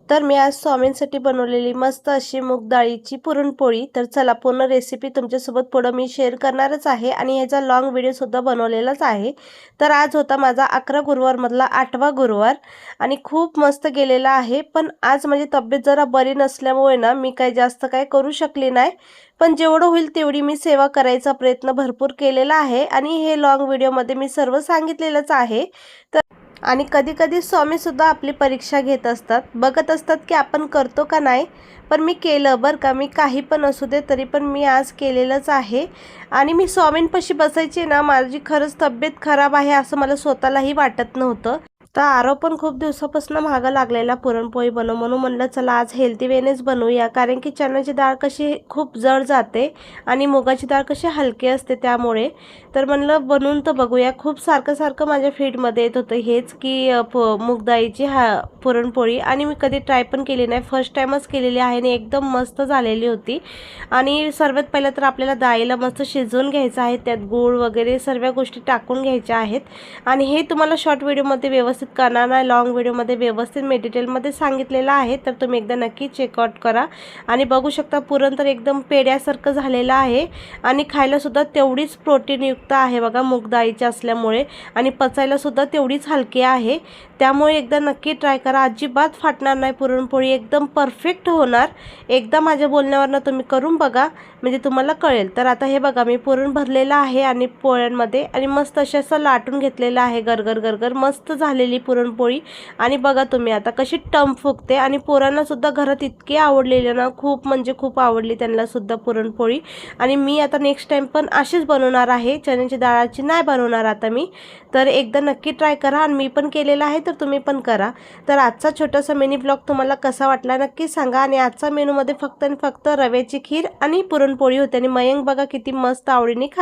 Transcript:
तर मी आज स्वामींसाठी बनवलेली मस्त अशी मूग डाळीची पुरणपोळी. तर चला पूर्ण रेसिपी तुमच्यासोबत पुढं मी शेअर करणारच आहे आणि ह्याचा लॉंग व्हिडिओसुद्धा बनवलेलाच आहे. तर आज होता माझा 11 गुरुवारमधला 8वा गुरुवार आणि खूप मस्त गेलेला आहे. पण आज माझी तब्येत जरा बरी नसल्यामुळे ना मी काही जास्त काय करू शकले नाही. पण जेवढं होईल तेवढी मी सेवा करायचा प्रयत्न भरपूर केलेला आहे आणि हे लॉंग व्हिडिओमध्ये मी सर्व सांगितलेलंच आहे. आणि कधी-कधी स्वामीसुद्धा आपली परीक्षा घेत असतात, बघत असतात की आपण करतो का नाही. पण मी केलं बरं का, मी काही पण असू दे तरी पण मी आज केलेलंच आहे. आणि मी स्वामींपाशी बसायचे ना, माझी खरंच तब्येत खराब आहे असं मला स्वतःलाही वाटत नव्हतं. तर आरव पण खूप दिवसापासून मागं लागलेला पुरणपोळी बनव म्हणून म्हणलं चला आज हेल्दी वेनेच बनवूया. कारण की चण्याची डाळ कशी खूप जड जाते आणि मुगाची डाळ कशी हलकी असते त्यामुळे. तर म्हणलं बनवून तर बघूया. खूप सारखं माझ्या फीडमध्ये येत होतं हेच की मूग डाळीची पुरणपोळी आणि मी कधी ट्राय पण केली नाही. फर्स्ट टाईमच केलेली आहे आणि एकदम मस्त झालेली होती. आणि सर्वात पहिलं तर आपल्याला डाळीला मस्त शिजवून घ्यायचं आहे. त्यात गूळ वगैरे सर्व गोष्टी टाकून घ्यायच्या आहेत. आणि हे तुम्हाला शॉर्ट व्हिडिओमध्ये व्यवस्थित करणार नाही, लॉंग व्हिडिओमध्ये व्यवस्थित मी डिटेलमध्ये सांगितलेलं आहे. तर तुम्ही एकदा नक्की चेकआउट करा. आणि बघू शकता पुरण तर एकदम पेड्यासारखं झालेलं आहे आणि खायलासुद्धा तेवढीच प्रोटीनयुक्त आहे बघा मूग डाळीची असल्यामुळे. आणि पचायलासुद्धा तेवढीच हलकी आहे. त्यामुळे एकदा नक्की ट्राय करा. अजिबात फाटणार नाही पुरणपोळी, एकदम परफेक्ट होणार. एकदा माझ्या बोलण्यावरनं तुम्ही करून बघा म्हणजे तुम्हाला कळेल. तर आता हे बघा मी पुरण भरलेलं आहे आणि पोळ्यांमध्ये आणि मस्त असं लाटून घेतलेलं आहे गरगर गरगर. मस्त झालेली पुरणपोळी. आणि बघा तुम्ही आता कशी टम फुगते आणि पोरांनासुद्धा घरात इतकी आवडलेली ना, खूप म्हणजे खूप आवडली त्यांनासुद्धा पुरणपोळी. आणि मी आता नेक्स्ट टाईम पण अशीच बनवणार आहे, चण्याची डाळाची नाही बनवणार आता मी. तर एकदा नक्की ट्राय करा आणि मी पण केलेलं आहे तर तुम्ही पण करा. तर आजचा छोटासा मिनी ब्लॉग तुम्हाला कसा वाटला नक्की सांगा. आणि आजचा मेनूमध्ये फक्त आणि फक्त रव्याची खीर आणि पुरणपोळी होती आणि मयंक बघा किती मस्त आवडीने खात